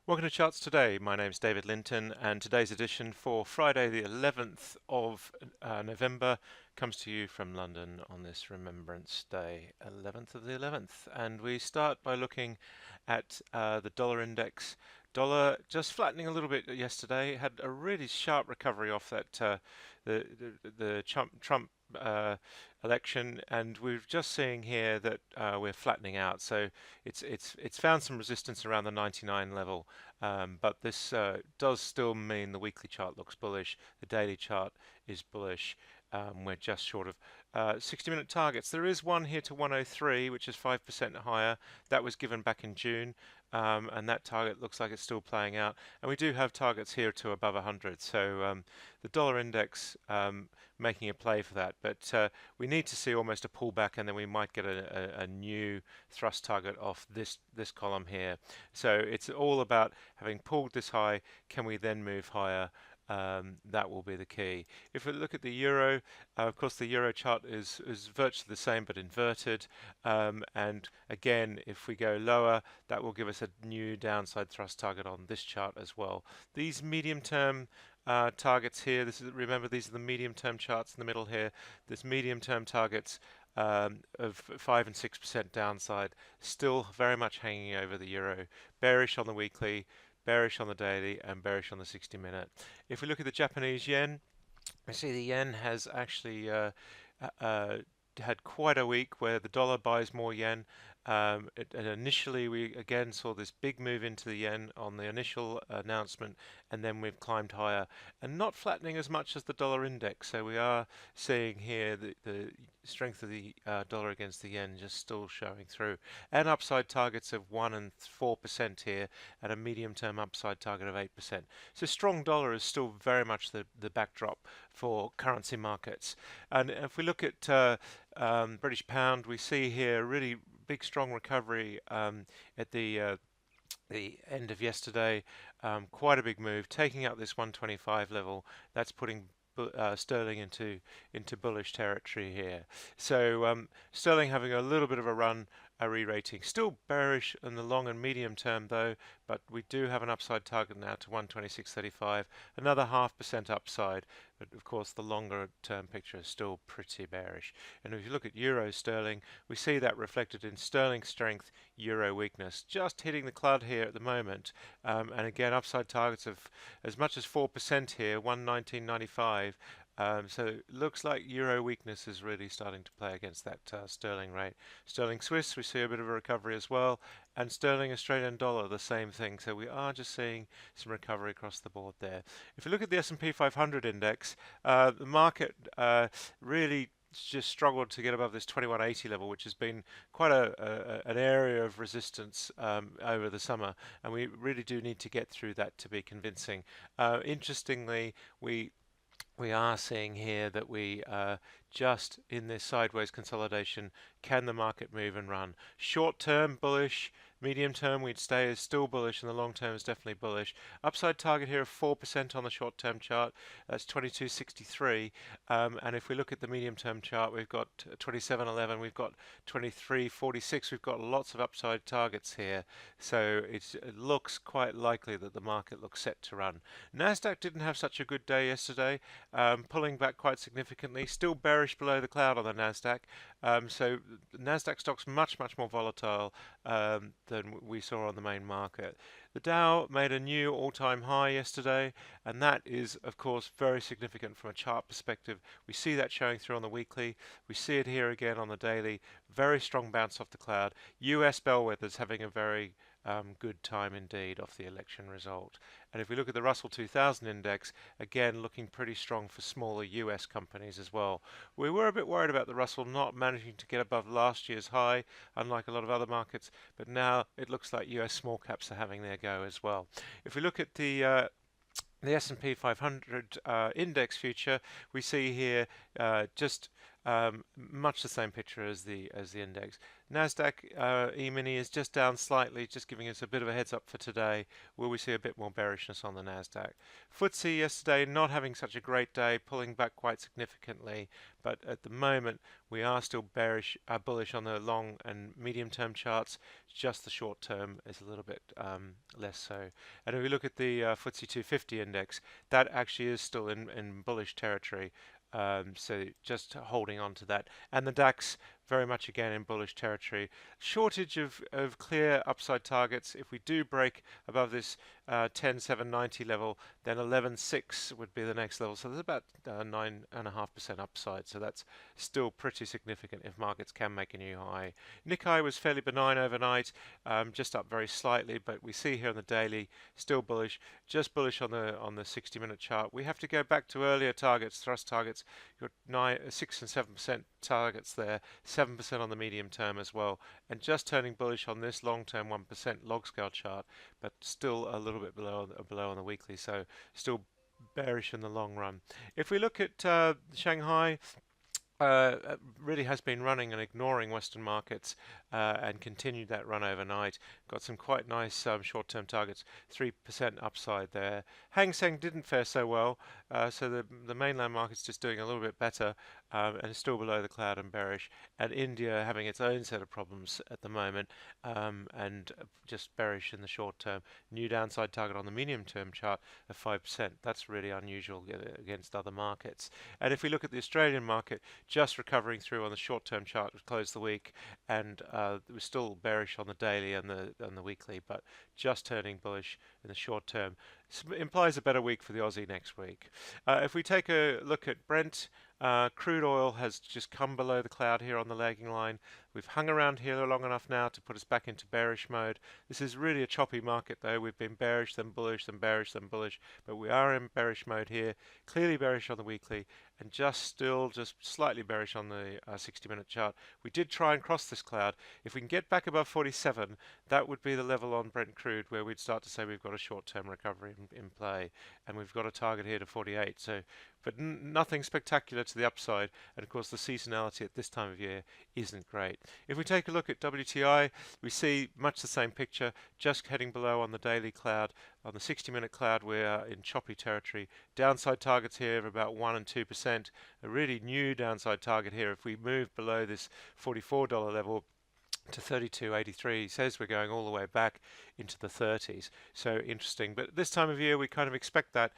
Welcome to Charts Today. My name's David Linton, and today's edition for Friday, the 11th of November, comes to you from London on this Remembrance Day, 11th of the 11th. And we start by looking at the dollar index. Dollar just flattening a little bit yesterday. Had a really sharp recovery off that the Trump election, and we're just seeing here that we're flattening out. So it's found some resistance around the 99 level. But this does still mean the weekly chart looks bullish. The daily chart is bullish. We're just short of 60-minute targets. There is one here to 103, which is 5% higher. That was given back in June, and that target looks like it's still playing out. And we do have targets here to above 100. So the dollar index making a play for that. But we need to see almost a pullback, and then we might get a new thrust target off this column here. So it's all about having pulled this high, can we then move higher? That will be the key. If we look at the euro, of course the euro chart is virtually the same but inverted. And again, if we go lower, that will give us a new downside thrust target on this chart as well. These medium-term targets here, remember these are the medium-term charts in the middle here. This medium-term targets of 5 and 6% downside, still very much hanging over the euro. Bearish on the weekly, bearish on the daily, and bearish on the 60-minute. If we look at the Japanese yen, we see the yen has actually had quite a week where the dollar buys more yen. And initially, we again saw this big move into the yen on the initial announcement, and then we've climbed higher and not flattening as much as the dollar index. So we are seeing here the strength of the dollar against the yen just still showing through, and upside targets of 1 and 4% here, and a medium-term upside target of 8%. So strong dollar is still very much the backdrop for currency markets. And if we look at British pound, we see here really big strong recovery at the end of yesterday. Quite a big move, taking out this 125 level. That's putting sterling into bullish territory here. So sterling having a little bit of a run, a re-rating. Still bearish in the long and medium term though, but we do have an upside target now to 126.35, another 0.5% upside. But of course, the longer term picture is still pretty bearish. And if you look at euro sterling, we see that reflected in sterling strength, euro weakness, just hitting the cloud here at the moment. And again, upside targets of as much as 4% here, 119.95. So it looks like euro weakness is really starting to play against that sterling rate. Sterling Swiss, we see a bit of a recovery as well, and sterling Australian dollar, the same thing. So we are just seeing some recovery across the board there. If we look at the S&P 500 index, the market really just struggled to get above this 2180 level, which has been quite an area of resistance over the summer, and we really do need to get through that to be convincing. Interestingly, we are seeing here that we just in this sideways consolidation, can the market move and run? Short term bullish, medium term we'd stay as still bullish, and the long term is definitely bullish. Upside target here of 4% on the short term chart, that's 2263. And if we look at the medium term chart, we've got 2711, we've got 2346, we've got lots of upside targets here. So it looks quite likely that the market looks set to run. Nasdaq didn't have such a good day yesterday, pulling back quite significantly, still bearish below the cloud on the Nasdaq. So Nasdaq stocks much more volatile than we saw on the main market. The Dow made a new all-time high yesterday, and that is of course very significant from a chart perspective. We see that showing through on the weekly, we see it here again on the daily. Very strong bounce off the cloud. US bellwethers having a very good time indeed off the election result. And if we look at the Russell 2000 index, again looking pretty strong for smaller US companies as well. We were a bit worried about the Russell not managing to get above last year's high, unlike a lot of other markets, but now it looks like US small caps are having their go as well. If we look at the S&P 500 index future, we see here just much the same picture as the index. Nasdaq E-mini is just down slightly, just giving us a bit of a heads up for today. Will we see a bit more bearishness on the Nasdaq? FTSE yesterday not having such a great day, pulling back quite significantly, but at the moment we are still bullish on the long and medium term charts. Just the short term is a little bit less so. And if we look at the FTSE 250 index, that actually is still in bullish territory. So just holding on to that. And the DAX very much again in bullish territory. Shortage of clear upside targets. If we do break above this 10,790 level, then 11,6 would be the next level. So there's about 9.5% upside. So that's still pretty significant if markets can make a new high. Nikkei was fairly benign overnight, just up very slightly, but we see here on the daily still bullish, just bullish on the 60-minute chart. We have to go back to earlier targets, thrust targets. You've got 6 and 7% targets there, 7% on the medium term as well, and just turning bullish on this long-term 1% log scale chart, but still a little bit below on the weekly, so still bearish in the long run. If we look at Shanghai, really has been running and ignoring Western markets and continued that run overnight. Got some quite nice short-term targets, 3% upside there. Hang Seng didn't fare so well, so the mainland market's just doing a little bit better and is still below the cloud and bearish. And India having its own set of problems at the moment and just bearish in the short term. New downside target on the medium-term chart of 5%. That's really unusual against other markets. And if we look at the Australian market, just recovering through on the short-term chart to close the week, and we're still bearish on the daily and the weekly, but just turning bullish in the short term. Implies a better week for the Aussie next week. If we take a look at Brent, crude oil has just come below the cloud here on the lagging line. We've hung around here long enough now to put us back into bearish mode. This is really a choppy market though. We've been bearish, then bullish, then bearish, then bullish, but we are in bearish mode here. Clearly bearish on the weekly, and just slightly bearish on the 60-minute chart. We did try and cross this cloud. If we can get back above 47, that would be the level on Brent crude where we'd start to say we've got a short-term recovery in play, and we've got a target here to 48. So, but nothing spectacular to the upside, and of course the seasonality at this time of year isn't great. If we take a look at WTI, we see much the same picture, just heading below on the daily cloud. On the 60-minute cloud, we're in choppy territory. Downside targets here of about 1 and 2%. A really new downside target here. If we move below this $44 level to 32.83, says we're going all the way back into the 30s. So interesting. But this time of year, we kind of expect that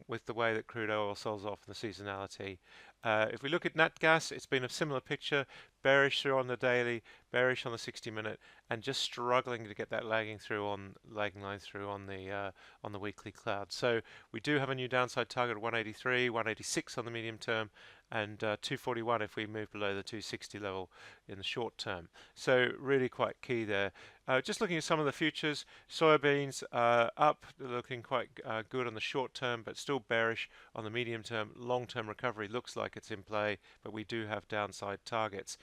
with the way that crude oil sells off and the seasonality. If we look at nat gas, it's been a similar picture, bearish through on the daily, bearish on the 60-minute, and just struggling to get that lagging line through on the weekly cloud. So we do have a new downside target of 183, 186 on the medium term, and 241 if we move below the 260 level in the short term. So really quite key there. Just looking at some of the futures, soybeans up, looking quite good on the short term, but still bearish on the medium term. Long term recovery looks like it's in play, but we do have downside targets.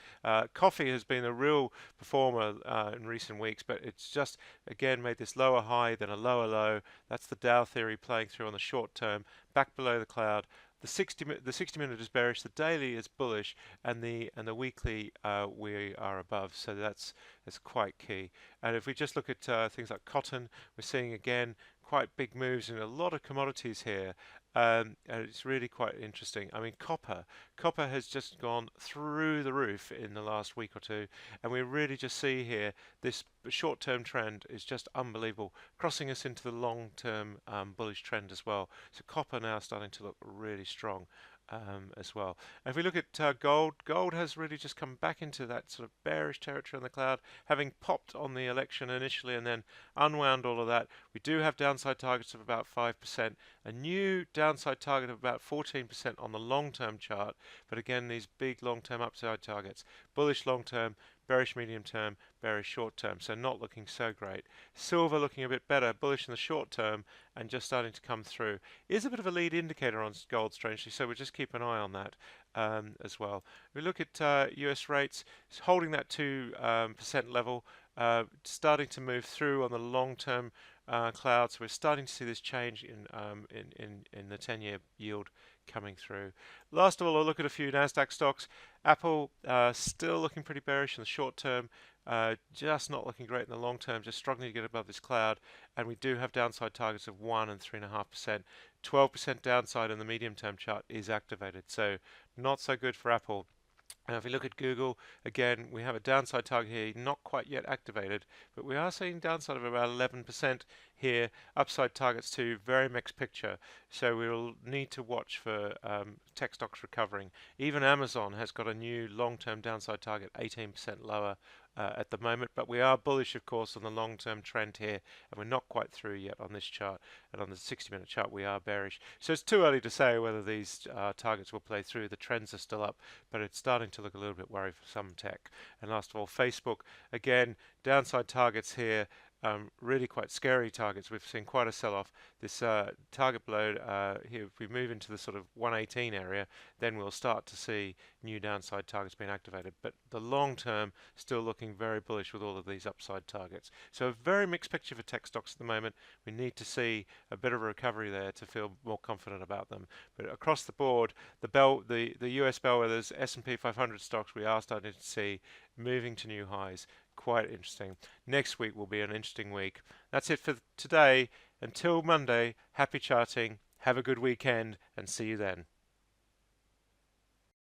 Coffee has been a real performer in recent weeks, but it's just again made this lower high, then a lower low. That's the Dow theory playing through on the short term, back below the cloud. The 60-minute is bearish, the daily is bullish, and the weekly we are above. So that's quite key. And if we just look at things like cotton, we're seeing again quite big moves in a lot of commodities here. And it's really quite interesting. I mean, copper has just gone through the roof in the last week or two, and we really just see here this short-term trend is just unbelievable, crossing us into the long-term bullish trend as well. So copper now starting to look really strong as well. And if we look at gold has really just come back into that sort of bearish territory on the cloud, having popped on the election initially and then unwound all of that. We do have downside targets of about 5%, a new downside target of about 14% on the long-term chart, but again these big long-term upside targets, bullish long-term, bearish medium term, bearish short term, so not looking so great. Silver looking a bit better, bullish in the short term and just starting to come through. Is a bit of a lead indicator on gold, strangely, so we'll just keep an eye on that as well. We look at US rates, it's holding that 2% level, starting to move through on the long-term clouds. We're starting to see this change in the 10-year yield coming through. Last of all, I'll look at a few Nasdaq stocks. Apple still looking pretty bearish in the short term. Just not looking great in the long term, just struggling to get above this cloud. And we do have downside targets of 1 and 3.5%. 12% downside in the medium term chart is activated, so not so good for Apple. Now, if we look at Google, again, we have a downside target here, not quite yet activated, but we are seeing downside of about 11% here, upside targets too, very mixed picture. So we'll need to watch for tech stocks recovering. Even Amazon has got a new long-term downside target, 18% lower at the moment, but we are bullish, of course, on the long-term trend here, and we're not quite through yet on this chart. And on the 60-minute chart, we are bearish. So it's too early to say whether these targets will play through. The trends are still up, but it's starting to look a little bit worried for some tech. And last of all, Facebook, again, downside targets here. Really quite scary targets. We've seen quite a sell-off. This target below here, if we move into the sort of 118 area, then we'll start to see new downside targets being activated. But the long term, still looking very bullish with all of these upside targets. So a very mixed picture for tech stocks at the moment. We need to see a bit of a recovery there to feel more confident about them. But across the board, the US bellwethers, S&P 500 stocks, we are starting to see moving to new highs. Quite interesting. Next week will be an interesting week. That's it for today. Until Monday, happy charting, have a good weekend, and see you then.